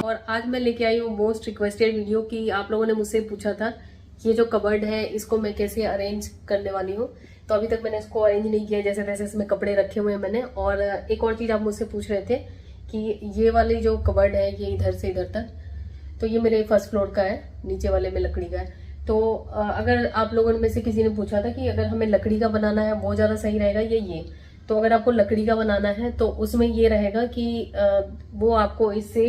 और आज मैं लेके आई हूँ मोस्ट रिक्वेस्टेड वीडियो की आप लोगों ने मुझसे पूछा था ये जो कबर्ड है इसको मैं कैसे अरेंज करने वाली हूँ। तो अभी तक मैंने इसको अरेंज नहीं किया, जैसे तैसे इसमें कपड़े रखे हुए हैं मैंने। और एक और चीज़ आप मुझसे पूछ रहे थे कि ये वाली जो कबर्ड है ये इधर से इधर तक, तो ये मेरे फर्स्ट फ्लोर का है, नीचे वाले में लकड़ी का है। तो अगर आप लोगों में से किसी ने पूछा था कि अगर हमें लकड़ी का बनाना है वो ज़्यादा सही रहेगा ये, तो अगर आपको लकड़ी का बनाना है तो उसमें ये रहेगा कि वो आपको इससे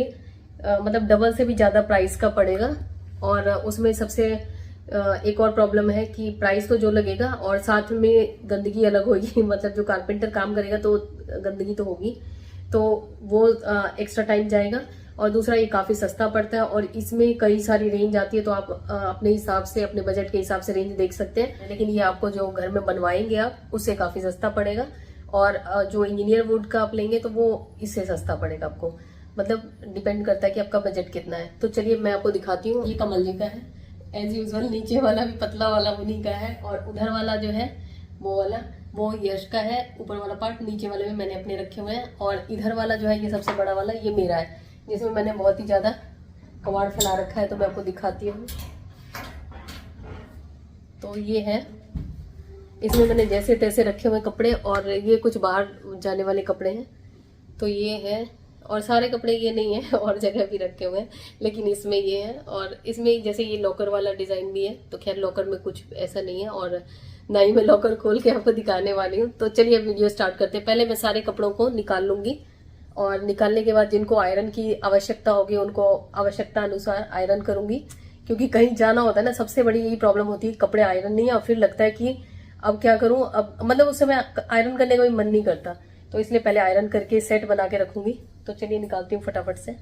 मतलब डबल से भी ज़्यादा प्राइस का पड़ेगा। और उसमें सबसे एक और प्रॉब्लम है कि प्राइस तो जो लगेगा और साथ में गंदगी अलग होगी मतलब जो कारपेंटर काम करेगा तो गंदगी तो होगी, तो वो एक्स्ट्रा टाइम जाएगा। और दूसरा ये काफ़ी सस्ता पड़ता है और इसमें कई सारी रेंज आती है, तो आप अपने हिसाब से अपने बजट के हिसाब से रेंज देख सकते हैं। लेकिन ये आपको जो घर में बनवाएंगे आप उससे काफ़ी सस्ता पड़ेगा, और जो इंजीनियर वुड का आप लेंगे तो वो इससे सस्ता पड़ेगा आपको। मतलब डिपेंड करता है कि आपका बजट कितना है। तो चलिए मैं आपको दिखाती हूँ। ये कमल जी का है एज यूजल, नीचे वाला भी पतला वाला उन्हीं का है, और उधर वाला जो है वो वाला वो यश का है। ऊपर वाला पार्ट नीचे वाले में मैंने अपने रखे हुए हैं, और इधर वाला जो है ये सबसे बड़ा वाला ये मेरा है, जिसमें मैंने बहुत ही ज़्यादा कबाड़ फैला रखा है। तो मैं आपको दिखाती हूँ। तो ये है, इसमें मैंने जैसे तैसे रखे हुए कपड़े, और ये कुछ बाहर जाने वाले कपड़े हैं। तो ये है, और सारे कपड़े ये नहीं है और जगह भी रखे हुए हैं, लेकिन इसमें ये है। और इसमें जैसे ये लॉकर वाला डिज़ाइन भी है, तो खैर लॉकर में कुछ ऐसा नहीं है, और ना ही मैं लॉकर खोल के आपको दिखाने वाली हूँ। तो चलिए अब वीडियो स्टार्ट करते हैं। पहले मैं सारे कपड़ों को निकाल लूँगी, और निकालने के बाद जिनको आयरन की आवश्यकता होगी उनको आवश्यकता अनुसार आयरन करूँगी। क्योंकि कहीं जाना होता है ना, सबसे बड़ी यही प्रॉब्लम होती है, कपड़े आयरन नहीं है और फिर लगता है कि अब क्या करूं, अब मतलब उस समय आयरन करने का भी मन नहीं करता। तो इसलिए पहले आयरन करके सेट बना के रखूंगी। तो चलिए निकालती हूँ फटाफट से।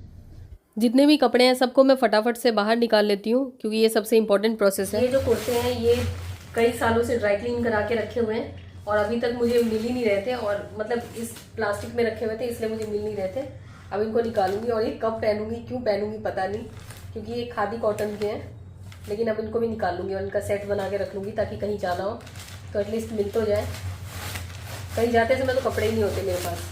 जितने भी कपड़े हैं सबको मैं फटाफट से बाहर निकाल लेती हूँ, क्योंकि ये सबसे इम्पोर्टेंट प्रोसेस है। ये जो कुर्ते हैं ये कई सालों से ड्राई क्लीन करा के रखे हुए हैं, और अभी तक मुझे मिल ही नहीं रहे थे, और मतलब इस प्लास्टिक में रखे हुए थे इसलिए मुझे मिल नहीं रहे थे। अब इनको निकालूंगी, और ये कब पहनूंगी क्यों पहनूंगी पता नहीं, क्योंकि ये खादी कॉटन के हैं। लेकिन अब इनको भी निकाल लूंगी और इनका सेट बना के रख लूंगी, ताकि कहीं जाना हो तो एटलीस्ट मिल तो जाए। कहीं जाते समय तो कपड़े ही नहीं होते मेरे पास।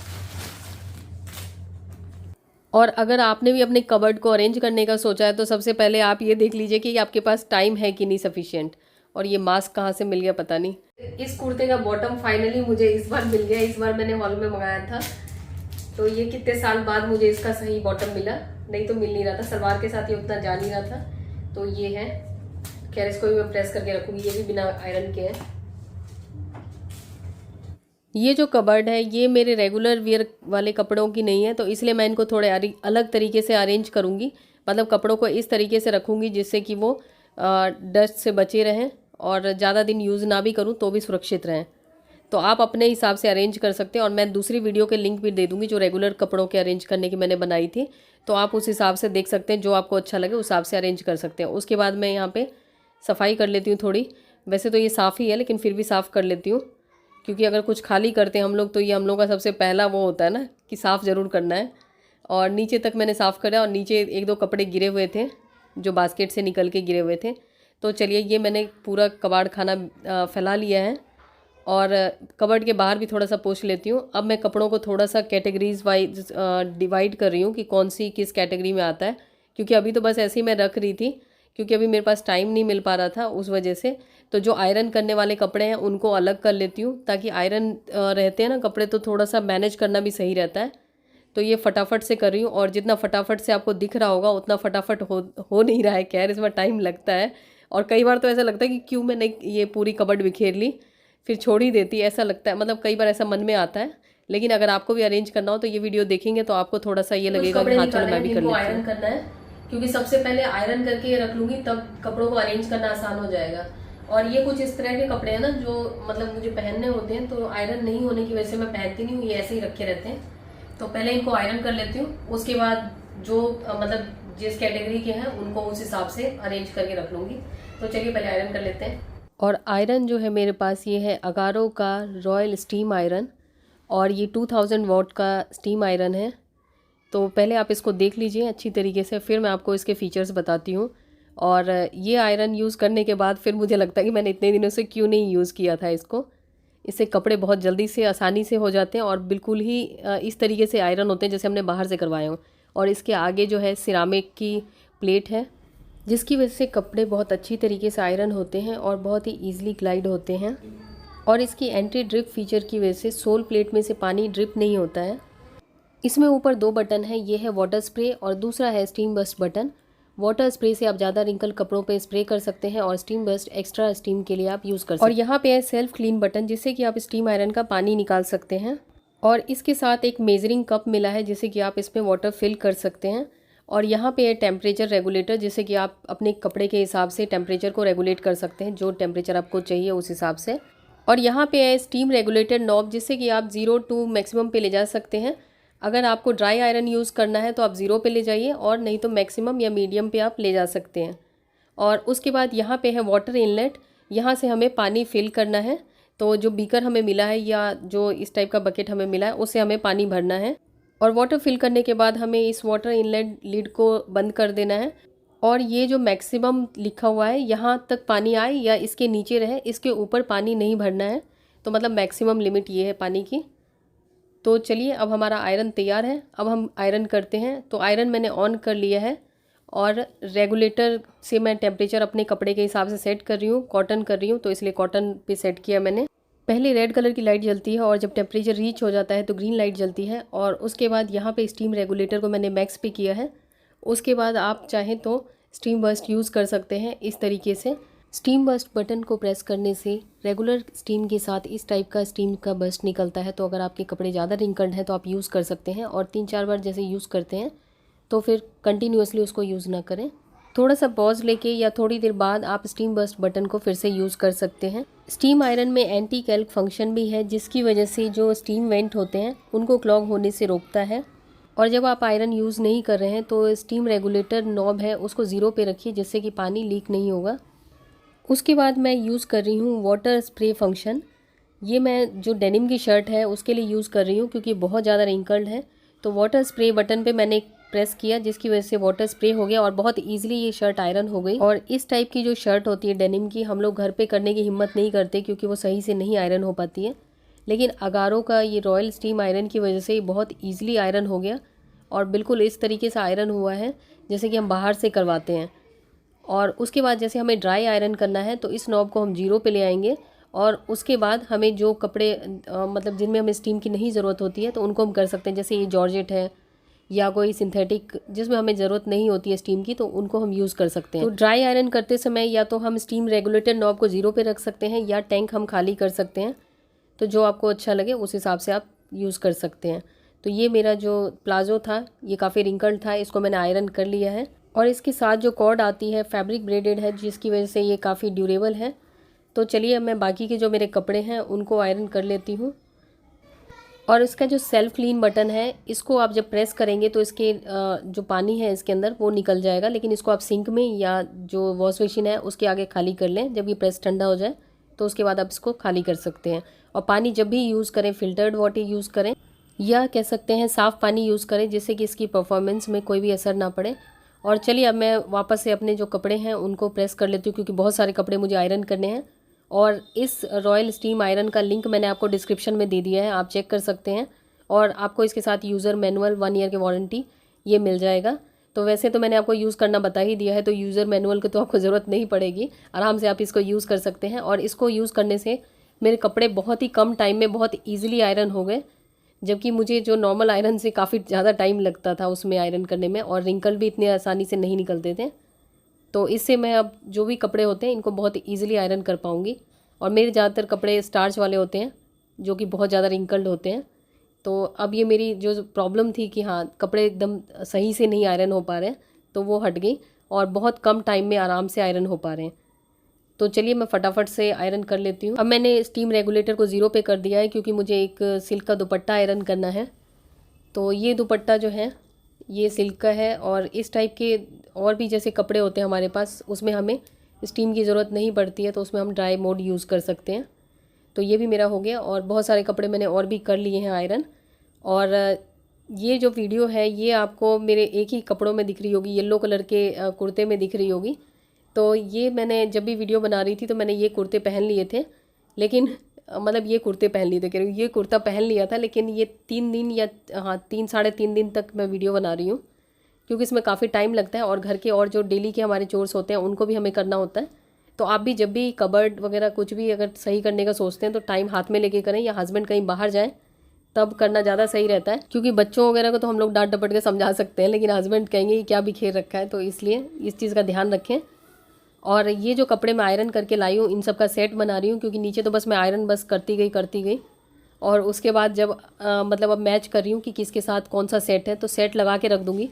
और अगर आपने भी अपने कबर्ड को अरेंज करने का सोचा है तो सबसे पहले आप ये देख लीजिए कि आपके पास टाइम है कि नहीं सफिशिएंट। और ये मास्क कहाँ से मिल गया पता नहीं। इस कुर्ते का बॉटम फाइनली मुझे इस बार मिल गया। इस बार मैंने हॉल में मंगाया था, तो ये कितने साल बाद मुझे इसका सही बॉटम मिला, नहीं तो मिल नहीं रहा था। सलवार के साथ ये उतना जा नहीं रहा था। तो ये है, खैर इसको भी मैं प्रेस करके रखूंगी। ये भी बिना आयरन के है। ये जो कबर्ड है ये मेरे रेगुलर वियर वाले कपड़ों की नहीं है, तो इसलिए मैं इनको थोड़े अलग तरीके से अरेंज करूँगी। मतलब कपड़ों को इस तरीके से रखूँगी जिससे कि वो डस्ट से बचे रहें, और ज़्यादा दिन यूज़ ना भी करूँ तो भी सुरक्षित रहें। तो आप अपने हिसाब से अरेंज कर सकते हैं, और मैं दूसरी वीडियो के लिंक भी दे दूँगी जो रेगुलर कपड़ों के अरेंज करने की मैंने बनाई थी। तो आप उस हिसाब से देख सकते हैं, जो आपको अच्छा लगे उस हिसाब से अरेंज कर सकते हैं। उसके बाद मैं यहाँ पर सफाई कर लेती हूँ थोड़ी। वैसे तो ये साफ़ ही है, लेकिन फिर भी साफ़ कर लेती हूँ, क्योंकि अगर कुछ खाली करते हैं हम लोग तो ये हम लोग का सबसे पहला वो होता है ना कि साफ़ ज़रूर करना है। और नीचे तक मैंने साफ़ करा, और नीचे एक दो कपड़े गिरे हुए थे जो बास्केट से निकल के गिरे हुए थे। तो चलिए ये मैंने पूरा कबाड़ खाना फैला लिया है, और कबर्ड के बाहर भी थोड़ा सा पोंछ लेती हूँ। अब मैं कपड़ों को थोड़ा सा कैटेगरीज वाइज डिवाइड कर रही हूँ कि कौन सी किस कैटेगरी में आता है, क्योंकि अभी तो बस ऐसे ही मैं रख रही थी, क्योंकि अभी मेरे पास टाइम नहीं मिल पा रहा था उस वजह से। तो जो आयरन करने वाले कपड़े हैं उनको अलग कर लेती हूँ, ताकि आयरन रहते हैं ना कपड़े तो थोड़ा सा मैनेज करना भी सही रहता है। तो ये फटाफट से कर रही हूँ, और जितना फटाफट से आपको दिख रहा होगा उतना फटाफट हो नहीं रहा है। खैर इसमें टाइम लगता है, और कई बार तो ऐसा लगता है कि क्यों मैंने ये पूरी कबर्ड बिखेर ली फिर छोड़ ही देती, ऐसा लगता है। मतलब कई बार ऐसा मन में आता है। लेकिन अगर आपको भी अरेंज करना हो तो ये वीडियो देखेंगे तो आपको थोड़ा सा ये लगेगा कि हाँ चलो मैं भी कर लेती हूँ। आयरन करना है, क्योंकि सबसे पहले आयरन करके रख लूंगी, तब कपड़ों को अरेंज करना आसान हो जाएगा। और ये कुछ इस तरह के कपड़े हैं ना जो मतलब मुझे पहनने होते हैं, तो आयरन नहीं होने की वजह से मैं पहनती नहीं हूँ, ये ऐसे ही रखे रहते हैं। तो पहले इनको आयरन कर लेती हूँ, उसके बाद जो मतलब जिस कैटेगरी के हैं उनको उस हिसाब से अरेंज करके रख लूँगी। तो चलिए पहले आयरन कर लेते हैं। और आयरन जो है मेरे पास ये है अगारो का रॉयल स्टीम आयरन, और ये 2000 वॉट का स्टीम आयरन है। तो पहले आप इसको देख लीजिए अच्छी तरीके से, फिर मैं आपको इसके फीचर्स बताती हूँ। और ये आयरन यूज़ करने के बाद फिर मुझे लगता है कि मैंने इतने दिनों से क्यों नहीं यूज़ किया था इसको। इससे कपड़े बहुत जल्दी से आसानी से हो जाते हैं, और बिल्कुल ही इस तरीके से आयरन होते हैं जैसे हमने बाहर से करवाए हों। और इसके आगे जो है सिरामिक की प्लेट है, जिसकी वजह से कपड़े बहुत अच्छी तरीके से आयरन होते हैं और बहुत ही ईजिली ग्लाइड होते हैं। और इसकी एंटी ड्रिप फीचर की वजह से सोल प्लेट में से पानी ड्रिप नहीं होता है। इसमें ऊपर 2 बटन है, ये है वाटर स्प्रे और दूसरा है steam burst button. Water spray से आप ज़्यादा रिंकल कपड़ों पे स्प्रे कर सकते हैं और स्टीम बस्ट एक्स्ट्रा स्टीम के लिए आप यूज़ कर सकते हैं। और यहाँ पे है सेल्फ क्लीन बटन, जिससे कि आप स्टीम आयरन का पानी निकाल सकते हैं। और इसके साथ एक मेजरिंग कप मिला है, जिससे कि आप इसमें वाटर फिल कर सकते हैं। और यहाँ पे है टेम्परेचर रेगुलेटर, जिससे कि आप अपने कपड़े के हिसाब से टेम्परेचर को रेगुलेट कर सकते हैं, जो टेम्परेचर आपको चाहिए उस हिसाब से। और यहाँ पे है स्टीम रेगुलेटर नॉब, जिससे कि आप 0 to मैक्सिमम पे ले जा सकते हैं। अगर आपको ड्राई आयरन यूज़ करना है तो आप 0 पे ले जाइए, और नहीं तो मैक्सिमम या मीडियम पे आप ले जा सकते हैं। और उसके बाद यहाँ पे है वाटर इनलेट, यहाँ से हमें पानी फिल करना है। तो जो बीकर हमें मिला है या जो इस टाइप का बकेट हमें मिला है, उससे हमें पानी भरना है। और वाटर फिल करने के बाद हमें इस वाटर इनलेट लिड को बंद कर देना है। और ये जो मैक्सिमम लिखा हुआ है, यहाँ तक पानी आए या इसके नीचे रहे, इसके ऊपर पानी नहीं भरना है। तो मतलब मैक्सिमम लिमिट ये है पानी की। तो चलिए, अब हमारा आयरन तैयार है। अब हम आयरन करते हैं। तो आयरन मैंने ऑन कर लिया है और रेगुलेटर से मैं टेम्परेचर अपने कपड़े के हिसाब से सेट कर रही हूँ। कॉटन कर रही हूँ तो इसलिए कॉटन पे सेट किया मैंने। पहले रेड कलर की लाइट जलती है और जब टेम्परेचर रीच हो जाता है तो ग्रीन लाइट जलती है। और उसके बाद यहाँ पे स्टीम रेगुलेटर को मैंने मैक्स पे किया है। उसके बाद आप चाहें तो स्टीम बस्ट यूज़ कर सकते हैं इस तरीके से। स्टीम बस्ट बटन को प्रेस करने से रेगुलर स्टीम के साथ इस टाइप का स्टीम का बस्ट निकलता है। तो अगर आपके कपड़े ज़्यादा रिंकल्ड हैं तो आप यूज़ कर सकते हैं, और 3-4 बार जैसे यूज़ करते हैं तो फिर कंटिन्यूसली उसको यूज़ ना करें। थोड़ा सा पॉज लेके या थोड़ी देर बाद आप स्टीम बस्ट बटन को फिर से यूज़ कर सकते हैं। स्टीम आयरन में एंटी कैल्क फंक्शन भी है, जिसकी वजह से जो स्टीम वेंट होते हैं उनको क्लॉग होने से रोकता है। और जब आप आयरन यूज़ नहीं कर रहे हैं तो स्टीम रेगुलेटर नॉब है, उसको 0 पे रखिए, जिससे कि पानी लीक नहीं होगा। उसके बाद मैं यूज़ कर रही हूँ वाटर स्प्रे फंक्शन। ये मैं जो डेनिम की शर्ट है उसके लिए यूज़ कर रही हूँ, क्योंकि बहुत ज़्यादा रिंकल्ड है। तो वाटर स्प्रे बटन पे मैंने प्रेस किया, जिसकी वजह से वाटर स्प्रे हो गया और बहुत ईजिली ये शर्ट आयरन हो गई। और इस टाइप की जो शर्ट होती है डेनिम की, हम लोग घर पे करने की हिम्मत नहीं करते, क्योंकि वो सही से नहीं आयरन हो पाती है। लेकिन अगारो का ये रॉयल स्टीम आयरन की वजह से ये बहुत ईजिली आयरन हो गया, और बिल्कुल इस तरीके से आयरन हुआ है जैसे कि हम बाहर से करवाते हैं। और उसके बाद जैसे हमें ड्राई आयरन करना है तो इस नॉब को हम 0 पे ले आएंगे, और उसके बाद हमें जो कपड़े मतलब जिनमें हमें स्टीम की नहीं ज़रूरत होती है तो उनको हम कर सकते हैं। जैसे ये जॉर्जेट है या कोई सिंथेटिक जिसमें हमें ज़रूरत नहीं होती है स्टीम की, तो उनको हम यूज़ कर सकते हैं। तो ड्राई आयरन करते समय या तो हम स्टीम रेगुलेटर नॉब को 0 पे रख सकते हैं, या टैंक हम खाली कर सकते हैं। तो जो आपको अच्छा लगे उस हिसाब से आप यूज़ कर सकते हैं। तो ये मेरा जो प्लाज़ो था ये काफ़ी रिंकल्ड था, इसको मैंने आयरन कर लिया है। और इसके साथ जो कॉर्ड आती है फैब्रिक ब्रेडेड है, जिसकी वजह से ये काफ़ी ड्यूरेबल है। तो चलिए अब मैं बाकी के जो मेरे कपड़े हैं उनको आयरन कर लेती हूँ। और इसका जो सेल्फ क्लीन बटन है, इसको आप जब प्रेस करेंगे तो इसके जो पानी है इसके अंदर वो निकल जाएगा। लेकिन इसको आप सिंक में या जो वॉश मशीन है उसके आगे खाली कर लें। जब ये प्रेस ठंडा हो जाए तो उसके बाद आप इसको खाली कर सकते हैं। और पानी जब भी यूज़ करें फ़िल्टर्ड वाटर यूज़ करें, या कह सकते हैं साफ़ पानी यूज़ करें, जिससे कि इसकी परफॉर्मेंस में कोई भी असर ना पड़े। और चलिए अब मैं वापस से अपने जो कपड़े हैं उनको प्रेस कर लेती हूँ, क्योंकि बहुत सारे कपड़े मुझे आयरन करने हैं। और इस रॉयल स्टीम आयरन का लिंक मैंने आपको डिस्क्रिप्शन में दे दिया है, आप चेक कर सकते हैं। और आपको इसके साथ यूज़र मैनुअल 1 ईयर की वारंटी ये मिल जाएगा। तो वैसे तो मैंने आपको यूज़ करना बता ही दिया है, तो यूज़र मैनुअल की तो आपको ज़रूरत नहीं पड़ेगी, आराम से आप इसको यूज़ कर सकते हैं। और इसको यूज़ करने से मेरे कपड़े बहुत ही कम टाइम में बहुत ईजिली आयरन हो गए, जबकि मुझे जो नॉर्मल आयरन से काफ़ी ज़्यादा टाइम लगता था उसमें आयरन करने में, और रिंकल भी इतने आसानी से नहीं निकलते थे। तो इससे मैं अब जो भी कपड़े होते हैं इनको बहुत ईजिली आयरन कर पाऊँगी। और मेरे ज़्यादातर कपड़े स्टार्च वाले होते हैं जो कि बहुत ज़्यादा रिंकल्ड होते हैं। तो अब ये मेरी जो प्रॉब्लम थी कि हाँ कपड़े एकदम सही से नहीं आयरन हो पा रहे हैं, तो वो हट गई और बहुत कम टाइम में आराम से आयरन हो पा रहे हैं। तो चलिए मैं फटाफट से आयरन कर लेती हूँ। अब मैंने स्टीम रेगुलेटर को 0 पे कर दिया है, क्योंकि मुझे एक सिल्क का दुपट्टा आयरन करना है। तो ये दुपट्टा जो है ये सिल्क का है, और इस टाइप के और भी जैसे कपड़े होते हैं हमारे पास, उसमें हमें स्टीम की ज़रूरत नहीं पड़ती है, तो उसमें हम ड्राई मोड यूज़ कर सकते हैं। तो ये भी मेरा हो गया, और बहुत सारे कपड़े मैंने और भी कर लिए हैं आयरन। और ये जो वीडियो है ये आपको मेरे एक ही कपड़ों में दिख रही होगी, येलो कलर के कुर्ते में दिख रही होगी। तो ये मैंने जब भी वीडियो बना रही थी तो मैंने ये कुर्ते पहन लिए थे, लेकिन मतलब ये कुर्ते पहन लिए थे, कह रही हूँ ये कुर्ता पहन लिया था, लेकिन ये 3 दिन या हाँ 3 साढ़े 3 दिन तक मैं वीडियो बना रही हूँ। क्योंकि इसमें काफ़ी टाइम लगता है और घर के और जो डेली के हमारे चोर्स होते हैं उनको भी हमें करना होता है। तो आप भी जब भी कबर्ड वगैरह कुछ भी अगर सही करने का सोचते हैं तो टाइम हाथ में लेके करें, या हस्बैंड कहीं बाहर जाएँ तब करना ज़्यादा सही रहता है। क्योंकि बच्चों वगैरह को तो हम लोग डांट डपट के समझा सकते हैं, लेकिन हस्बैंड कहेंगे कि क्या बिखेर रखा है, तो इसलिए इस चीज़ का ध्यान रखें। और ये जो कपड़े मैं आयरन करके लाई हूँ इन सब का सेट बना रही हूँ, क्योंकि नीचे तो बस मैं आयरन बस करती गई और उसके बाद जब मतलब अब मैच कर रही हूँ कि किसके साथ कौन सा सेट है, तो सेट लगा के रख दूँगी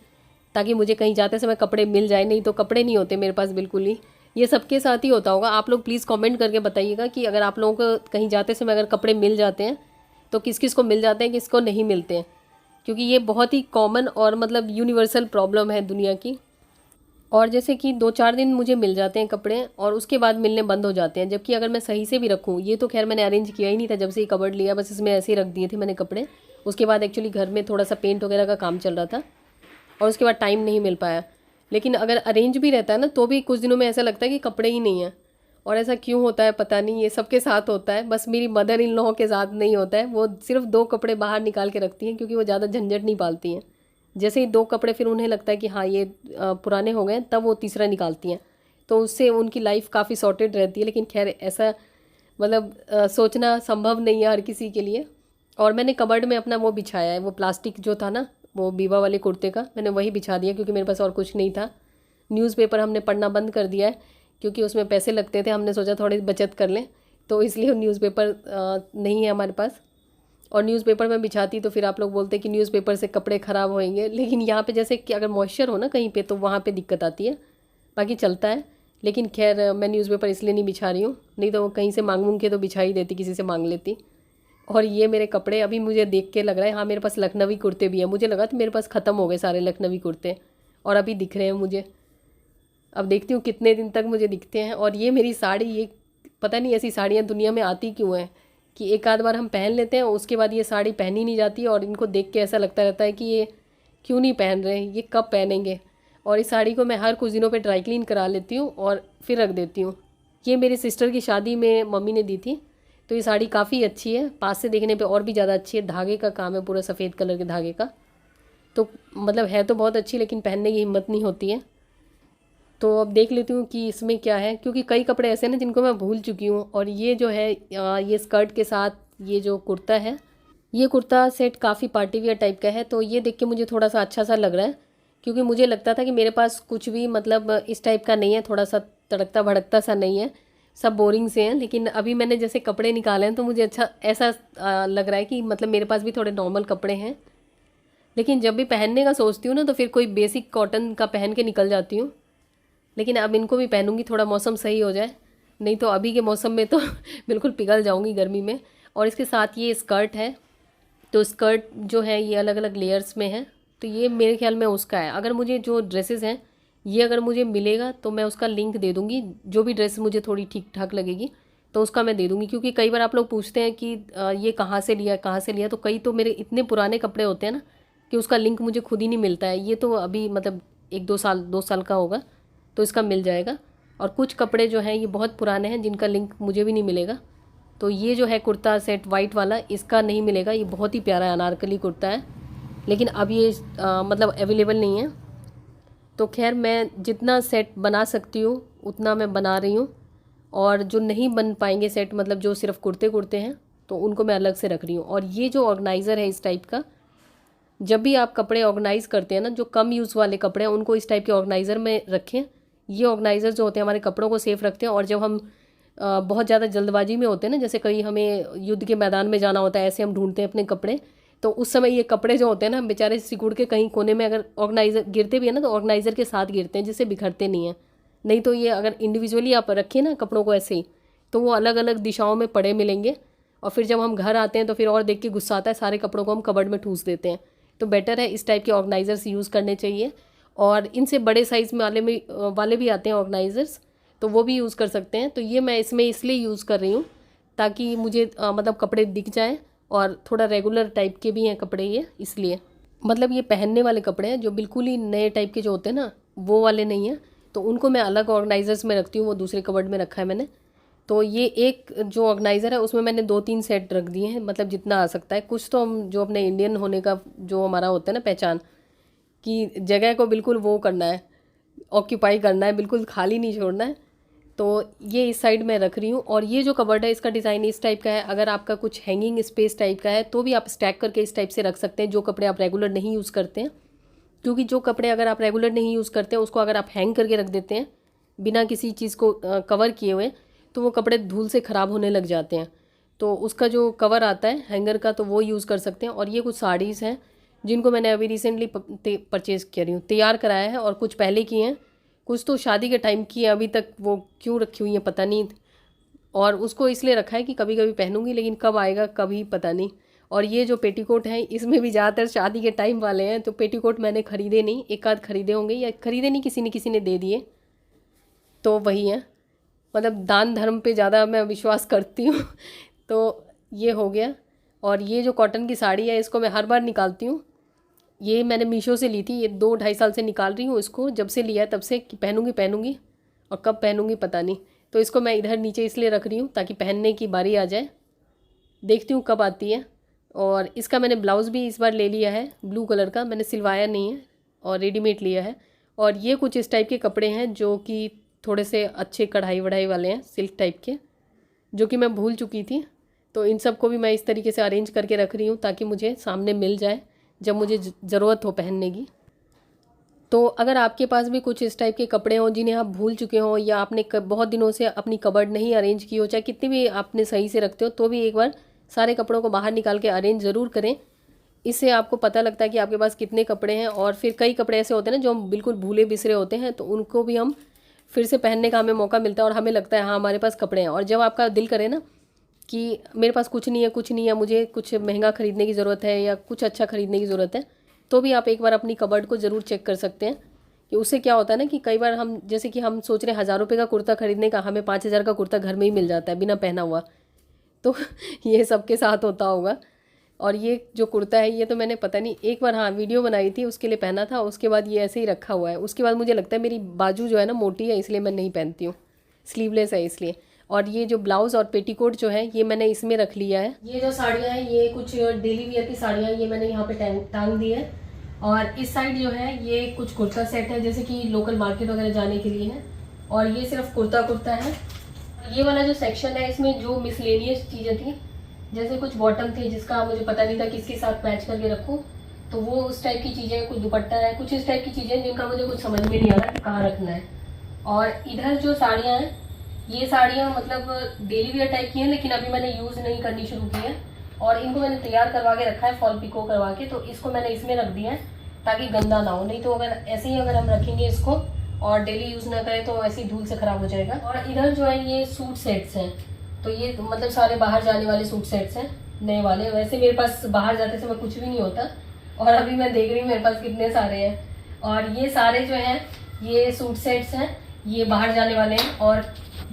ताकि मुझे कहीं जाते समय कपड़े मिल जाए। नहीं तो कपड़े नहीं होते मेरे पास बिल्कुल ही। ये सबके साथ ही होता होगा। आप लोग प्लीज़ कमेंट करके बताइएगा कि अगर आप लोगों को कहीं जाते समय अगर कपड़े मिल जाते हैं तो किस किस को मिल जाते हैं, किसको नहीं मिलते हैं, क्योंकि ये बहुत ही कॉमन और मतलब यूनिवर्सल प्रॉब्लम है दुनिया की। और जैसे कि 2-4 दिन मुझे मिल जाते हैं कपड़े और उसके बाद मिलने बंद हो जाते हैं, जबकि अगर मैं सही से भी रखूँ, ये तो खैर मैंने अरेंज किया ही नहीं था जब से ये कबर्ड लिया, बस इसमें ऐसे ही रख दिए थे मैंने कपड़े। उसके बाद एक्चुअली घर में थोड़ा सा पेंट वगैरह का काम चल रहा था और उसके बाद टाइम नहीं मिल पाया। लेकिन अगर अरेंज भी रहता है ना तो भी कुछ दिनों में ऐसा लगता है कि कपड़े ही नहीं हैं। और ऐसा क्यों होता है पता नहीं, ये सबके साथ होता है, बस मेरी मदर इन लॉ के साथ नहीं होता है। वो सिर्फ 2 कपड़े बाहर निकाल के रखती हैं क्योंकि वो ज़्यादा झंझट नहीं पालती हैं। जैसे ही 2 कपड़े फिर उन्हें लगता है कि हाँ ये पुराने हो गए, तब वो तीसरा निकालती हैं, तो उससे उनकी लाइफ काफ़ी सॉर्टेड रहती है। लेकिन खैर ऐसा मतलब सोचना संभव नहीं है हर किसी के लिए। और मैंने कबर्ड में अपना वो बिछाया है, वो प्लास्टिक जो था ना वो बीबा वाले कुर्ते का, मैंने वही बिछा दिया क्योंकि मेरे पास और कुछ नहीं था। न्यूज़पेपर हमने पढ़ना बंद कर दिया है क्योंकि उसमें पैसे लगते थे, हमने सोचा थोड़ी बचत कर लें, तो इसलिए न्यूज़पेपर नहीं है हमारे पास। और न्यूज़पेपर में बिछाती तो फिर आप लोग बोलते कि न्यूज़पेपर से कपड़े ख़राब होएंगे, लेकिन यहाँ पे जैसे कि अगर मॉइस्चर हो ना कहीं पे तो वहाँ पे दिक्कत आती है, बाकी चलता है। लेकिन खैर मैं न्यूज़पेपर इसलिए नहीं बिछा रही हूँ, नहीं तो कहीं से मांग के तो बिछा ही देती, किसी से मांग लेती। और ये मेरे कपड़े अभी मुझे देख के लग रहा है, हाँ मेरे पास लखनवी कुर्ते भी हैं। मुझे लगा था मेरे पास ख़त्म हो गए सारे लखनवी कुर्ते, और अभी दिख रहे हैं मुझे। अब देखती हूँ कितने दिन तक मुझे दिखते हैं। और ये मेरी साड़ी, ये पता नहीं ऐसी साड़ियाँ दुनिया में आती क्यों हैं कि एक आध बार हम पहन लेते हैं उसके बाद ये साड़ी पहनी नहीं जाती, और इनको देख के ऐसा लगता रहता है कि ये क्यों नहीं पहन रहे हैं, ये कब पहनेंगे। और इस साड़ी को मैं हर कुछ दिनों पे ड्राई क्लीन करा लेती हूँ और फिर रख देती हूँ। ये मेरी सिस्टर की शादी में मम्मी ने दी थी, तो ये साड़ी काफ़ी अच्छी है, पास से देखने पे और भी ज़्यादा अच्छी है। धागे का काम है पूरा, सफ़ेद कलर के धागे का, तो मतलब है तो बहुत अच्छी, लेकिन पहनने की हिम्मत नहीं होती है। तो अब देख लेती हूँ कि इसमें क्या है, क्योंकि कई कपड़े ऐसे हैं ना जिनको मैं भूल चुकी हूँ। और ये जो है ये स्कर्ट के साथ ये जो कुर्ता है, ये कुर्ता सेट काफ़ी पार्टी वियर टाइप का है, तो ये देख के मुझे थोड़ा सा अच्छा सा लग रहा है। क्योंकि मुझे लगता था कि मेरे पास कुछ भी मतलब इस टाइप का नहीं है, थोड़ा सा तड़कता भड़कता सा नहीं है, सब बोरिंग से हैं। लेकिन अभी मैंने जैसे कपड़े निकाले हैं तो मुझे अच्छा ऐसा लग रहा है कि मतलब मेरे पास भी थोड़े नॉर्मल कपड़े हैं। लेकिन जब भी पहनने का सोचती हूँ ना तो फिर कोई बेसिक कॉटन का पहन के निकल जाती हूँ। लेकिन अब इनको भी पहनूंगी, थोड़ा मौसम सही हो जाए, नहीं तो अभी के मौसम में तो बिल्कुल पिघल जाऊंगी गर्मी में। और इसके साथ ये स्कर्ट है, तो स्कर्ट जो है ये अलग अलग लेयर्स में है, तो ये मेरे ख्याल में उसका है। अगर मुझे जो ड्रेसेस हैं ये अगर मुझे मिलेगा तो मैं उसका लिंक दे दूँगी, जो भी ड्रेस मुझे थोड़ी ठीक ठाक लगेगी तो उसका मैं दे दूँगी। क्योंकि कई बार आप लोग पूछते हैं कि ये कहाँ से लिया कहाँ से लिया, तो कई तो मेरे इतने पुराने कपड़े होते हैं ना कि उसका लिंक मुझे खुद ही नहीं मिलता है। ये तो अभी मतलब 1-2 साल का होगा तो इसका मिल जाएगा। और कुछ कपड़े जो हैं ये बहुत पुराने हैं जिनका लिंक मुझे भी नहीं मिलेगा। तो ये जो है कुर्ता सेट वाइट वाला, इसका नहीं मिलेगा, ये बहुत ही प्यारा अनारकली कुर्ता है, लेकिन अब ये मतलब अवेलेबल नहीं है। तो खैर मैं जितना सेट बना सकती हूँ उतना मैं बना रही हूँ, और जो नहीं बन पाएंगे सेट मतलब जो सिर्फ कुर्ते कुर्ते हैं तो उनको मैं अलग से रख रही हूँ। और ये जो ऑर्गेनाइज़र है इस टाइप का, जब भी आप कपड़े ऑर्गेनाइज़ करते हैं ना, जो कम यूज़ वाले कपड़े हैं उनको इस टाइप के ऑर्गेनाइज़र में रखें। ये ऑर्गेनाइज़र जो होते हैं हमारे कपड़ों को सेफ़ रखते हैं। और जब हम बहुत ज़्यादा जल्दबाजी में होते हैं ना, जैसे कहीं हमें युद्ध के मैदान में जाना होता है, ऐसे हम ढूंढते हैं अपने कपड़े, तो उस समय ये कपड़े जो होते हैं ना हम बेचारे सिकुड़ के कहीं कोने में, अगर ऑर्गेनाइज़र गिरते भी है ना तो ऑर्गेनाइज़र के साथ गिरते हैं जिससे बिखरते नहीं हैं। नहीं तो ये अगर इंडिविजुअली आप रखें ना कपड़ों को ऐसे ही, तो वो अलग अलग दिशाओं में पड़े मिलेंगे, और फिर जब हम घर आते हैं तो फिर और देख के गुस्सा आता है, सारे कपड़ों को हम कबर्ड में ठूस देते हैं। तो बेटर है इस टाइप के ऑर्गेनाइज़र्स यूज़ करने चाहिए। और इनसे बड़े साइज़ में वाले भी आते हैं ऑर्गेनाइज़र्स, तो वो भी यूज़ कर सकते हैं। तो ये मैं इसमें इसलिए यूज़ कर रही हूँ ताकि मुझे मतलब कपड़े दिख जाएँ, और थोड़ा रेगुलर टाइप के भी हैं कपड़े ये, इसलिए मतलब ये पहनने वाले कपड़े हैं, जो बिल्कुल ही नए टाइप के जो होते हैं ना वो वाले नहीं हैं, तो उनको मैं अलग ऑर्गेनाइज़र्स में रखती हूँ। वो दूसरे कबर्ड में रखा है मैंने। तो ये एक जो ऑर्गेनाइज़र है उसमें मैंने 2-3 सेट रख दिए हैं, मतलब जितना आ सकता है। कुछ तो हम जो अपने इंडियन होने का जो हमारा होता है ना पहचान, कि जगह को बिल्कुल वो करना है, ऑक्यूपाई करना है, बिल्कुल खाली नहीं छोड़ना है। तो ये इस साइड में रख रही हूँ। और ये जो कबर्ड है इसका डिज़ाइन इस टाइप का है। अगर आपका कुछ हैंगिंग स्पेस टाइप का है तो भी आप स्टैक करके इस टाइप से रख सकते हैं, जो कपड़े आप रेगुलर नहीं यूज़ करते हैं। क्योंकि जो कपड़े अगर आप रेगुलर नहीं यूज़ करते हैं उसको अगर आप हैंग करके रख देते हैं बिना किसी चीज़ को कवर किए हुए, तो वो कपड़े धूल से ख़राब होने लग जाते हैं। तो उसका जो कवर आता है हैंगर का, तो वो यूज़ कर सकते हैं। और ये कुछ साड़ीज़ हैं जिनको मैंने अभी रिसेंटली परचेज़ कर रही हूँ, तैयार कराया है। और कुछ पहले की हैं, कुछ तो शादी के टाइम की है, अभी तक वो क्यों रखी हुई है पता नहीं। और उसको इसलिए रखा है कि कभी कभी पहनूंगी, लेकिन कब आएगा कभी पता नहीं। और ये जो पेटीकोट हैं इसमें भी ज़्यादातर शादी के टाइम वाले हैं, तो पेटीकोट मैंने ख़रीदे नहीं, एक आध खरीदे होंगे या खरीदे नहीं, किसी ने दे दिए, तो वही है। मतलब दान धर्म पे ज़्यादा मैं विश्वास करती हूँ। तो ये हो गया। और ये जो कॉटन की साड़ी है इसको मैं हर बार निकालती हूँ। ये मैंने मीशो से ली थी, ये 2-2.5 साल से निकाल रही हूँ इसको, जब से लिया है तब से कि पहनूंगी और कब पहनूंगी पता नहीं। तो इसको मैं इधर नीचे इसलिए रख रही हूँ ताकि पहनने की बारी आ जाए, देखती हूँ कब आती है। और इसका मैंने ब्लाउज़ भी इस बार ले लिया है, ब्लू कलर का, मैंने सिलवाया नहीं है और रेडीमेड लिया है। और ये कुछ इस टाइप के कपड़े हैं जो कि थोड़े से अच्छे कढ़ाई वढ़ाई वाले हैं, सिल्क टाइप के, जो कि मैं भूल चुकी थी। तो इन सब को भी मैं इस तरीके से अरेंज करके रख रही हूँ ताकि मुझे सामने मिल जाए जब मुझे ज़रूरत हो पहनने की। तो अगर आपके पास भी कुछ इस टाइप के कपड़े हों जिन्हें आप भूल चुके हों, या आपने बहुत दिनों से अपनी कबर्ड नहीं अरेंज की हो, चाहे कितनी भी आपने सही से रखते हो, तो भी एक बार सारे कपड़ों को बाहर निकाल के अरेंज ज़रूर करें। इससे आपको पता लगता है कि आपके पास कितने कपड़े हैं। और फिर कई कपड़े ऐसे होते हैं ना जो हम बिल्कुल भूले बिसरे होते हैं, तो उनको भी हम फिर से पहनने का हमें मौका मिलता है और हमें लगता है हाँ हमारे पास कपड़े हैं। और जब आपका दिल करे ना कि मेरे पास कुछ नहीं है, मुझे कुछ महंगा ख़रीदने की ज़रूरत है या कुछ अच्छा ख़रीदने की ज़रूरत है, तो भी आप एक बार अपनी कबर्ड को ज़रूर चेक कर सकते हैं। कि उससे क्या होता है ना कि कई बार हम जैसे कि हम सोच रहे हैं 1000 रुपये का कुर्ता खरीदने का, हमें 5000 का कुर्ता घर में ही मिल जाता है बिना पहना हुआ। तो ये सबके साथ होता होगा। और ये जो कुर्ता है ये तो मैंने पता नहीं एक बार हाँ वीडियो बनाई थी उसके लिए पहना था, उसके बाद ये ऐसे ही रखा हुआ है। उसके बाद मुझे लगता है मेरी बाजू जो है ना मोटी है, इसलिए मैं नहीं पहनती हूँ, स्लीवलेस है इसलिए। और ये जो ब्लाउज़ और पेटीकोट जो है ये मैंने इसमें रख लिया है। ये जो साड़ियाँ हैं ये कुछ डेली वेयर की साड़ियाँ, ये मैंने यहाँ पे टांग दी है। और इस साइड जो है ये कुछ कुर्ता सेट है, जैसे कि लोकल मार्केट वगैरह जाने के लिए है। और ये सिर्फ कुर्ता है। ये वाला जो सेक्शन है इसमें जो मिसलेनियस चीज़ें थी, जैसे कुछ बॉटम थे जिसका मुझे पता नहीं था किसके साथ मैच करके रखूँ, तो वो उस टाइप की चीज़ें, कुछ दुपट्टा है, कुछ इस टाइप की चीज़ें जिनका मुझे कुछ समझ में नहीं आ रहा कि कहाँ रखना है। और इधर जो साड़ियाँ हैं ये साड़ियाँ मतलब डेली वेयर टाइप की हैं, लेकिन अभी मैंने यूज़ नहीं करनी शुरू की है। और इनको मैंने तैयार करवा के रखा है, फॉल पिको करवा के, तो इसको मैंने इसमें रख दिया है ताकि गंदा ना हो। नहीं तो अगर ऐसे ही अगर हम रखेंगे इसको और डेली यूज़ ना करें तो ऐसे ही धूल से ख़राब हो जाएगा। और इधर जो है ये सूट सेट्स हैं, तो ये मतलब सारे बाहर जाने वाले सूट सेट्स हैं नए वाले। वैसे मेरे पास बाहर जाते समय कुछ भी नहीं होता, और अभी मैं देख रही हूँ मेरे पास कितने सारे हैं। और ये सारे जो हैं ये सूट सेट्स हैं, ये बाहर जाने वाले हैं। और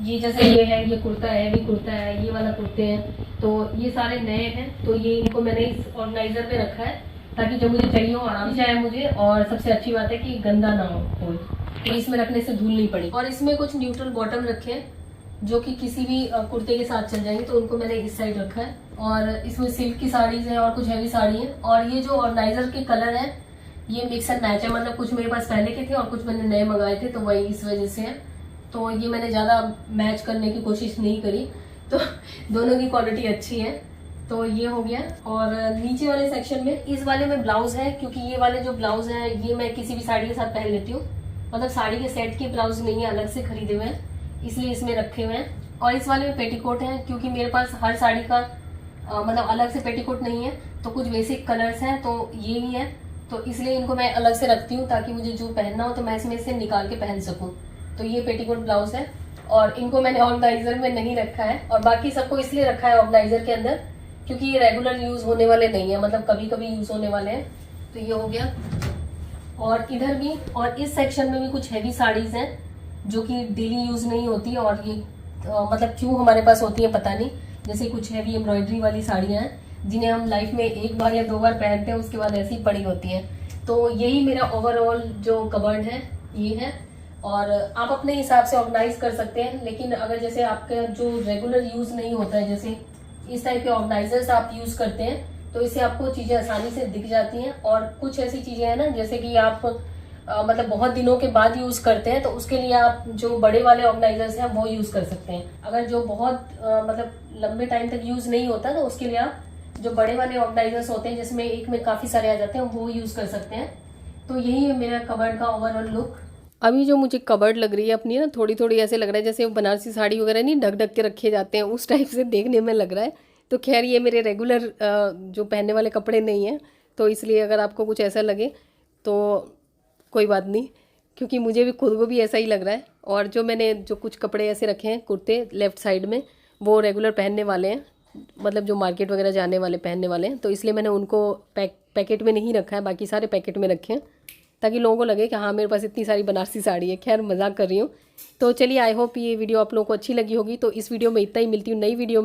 ये जैसे ये है, ये कुर्ता है, भी कुर्ता है, ये वाला कुर्ते हैं, तो ये सारे नए हैं। तो ये इनको मैंने इस ऑर्गेनाइजर में रखा है ताकि जब मुझे चाहिए हो आराम से आए मुझे। और सबसे अच्छी बात है कि गंदा ना हो कोई, तो इसमें रखने से धूल नहीं पड़ी। और इसमें कुछ न्यूट्रल बॉटम रखे हैं जो कि किसी भी कुर्ते के साथ चल जाएंगे, तो उनको मैंने इस साइड रखा है। और इसमें सिल्क की साड़ीज हैं और कुछ हैवी साड़ी है। और ये जो ऑर्गेनाइजर के कलर है ये मिक्स एंड मैच है, मतलब कुछ मेरे पास पहले के थे और कुछ मैंने नए मंगाए थे, तो वही इस वजह से है। तो ये मैंने ज़्यादा मैच करने की कोशिश नहीं करी, तो दोनों की क्वालिटी अच्छी है। तो ये हो गया। और नीचे वाले सेक्शन में इस वाले में ब्लाउज है, क्योंकि ये वाले जो ब्लाउज है ये मैं किसी भी साड़ी के साथ पहन लेती हूँ, मतलब साड़ी के सेट के ब्लाउज नहीं है, अलग से खरीदे हुए हैं, इसलिए इसमें रखे हुए हैं। और इस वाले में पेटीकोट है, क्योंकि मेरे पास हर साड़ी का मतलब अलग से पेटीकोट नहीं है, तो कुछ बेसिक कलर्स हैं, तो ये भी है, तो इसलिए इनको मैं अलग से रखती हूँ ताकि मुझे जो पहनना हो तो मैं इसमें से निकाल के पहन सकूँ। तो ये पेटीकोट ब्लाउज है, और इनको मैंने ऑर्गेनाइजर में नहीं रखा है, और बाकी सबको इसलिए रखा है ऑर्गेनाइजर के अंदर क्योंकि ये रेगुलर यूज होने वाले नहीं है, मतलब कभी कभी यूज होने वाले हैं। तो ये हो गया। और इधर भी और इस सेक्शन में भी कुछ हैवी साड़ीज हैं जो कि डेली यूज नहीं होती, और ये मतलब क्यों हमारे पास होती है पता नहीं। जैसे कुछ हैवी एम्ब्रॉयडरी वाली साड़ियाँ हैं जिन्हें हम लाइफ में 1 बार या 2 बार पहनते हैं, उसके बाद ऐसी पड़ी होती हैं। तो यही मेरा ओवरऑल जो कबर्ड है ये है। और आप अपने हिसाब से ऑर्गेनाइज कर सकते हैं, लेकिन अगर जैसे आपका जो रेगुलर यूज नहीं होता है, जैसे इस टाइप के ऑर्गेनाइजर्स आप यूज करते हैं, तो इससे आपको चीज़ें आसानी से दिख जाती हैं। और कुछ ऐसी चीज़ें हैं ना, जैसे कि आप मतलब बहुत दिनों के बाद यूज़ करते हैं, तो उसके लिए आप जो बड़े वाले ऑर्गेनाइजर्स हैं वो यूज़ कर सकते हैं। अगर जो बहुत मतलब लंबे टाइम तक यूज़ नहीं होता, तो उसके लिए आप जो बड़े वाले ऑर्गेनाइजर्स होते हैं जिसमें एक में काफ़ी सारे आ जाते हैं, वो यूज़ कर सकते हैं। तो यही है मेरा कबर्ड का ओवरऑल लुक। अभी जो मुझे कबर्ड लग रही है अपनी ना, थोड़ी थोड़ी ऐसे लग रहा है जैसे वो बनारसी साड़ी वगैरह नहीं ढक ढक के रखे जाते हैं, उस टाइप से देखने में लग रहा है। तो खैर ये मेरे रेगुलर जो पहनने वाले कपड़े नहीं हैं, तो इसलिए अगर आपको कुछ ऐसा लगे तो कोई बात नहीं, क्योंकि मुझे भी खुद को भी ऐसा ही लग रहा है। और जो मैंने जो कुछ कपड़े ऐसे रखे हैं कुर्ते लेफ़्ट साइड में, वो रेगुलर पहनने वाले हैं, मतलब जो मार्केट वगैरह जाने वाले पहनने वाले हैं, तो इसलिए मैंने उनको पैकेट में नहीं रखा है, बाकी सारे पैकेट में रखे हैं, ताकि लोगों को लगे कि हाँ मेरे पास इतनी सारी बनारसी साड़ी है। खैर मजाक कर रही हूँ। तो चलिए, आई होप ये वीडियो आप लोगों को अच्छी लगी होगी। तो इस वीडियो में इतना ही, मिलती हूँ नई वीडियो में।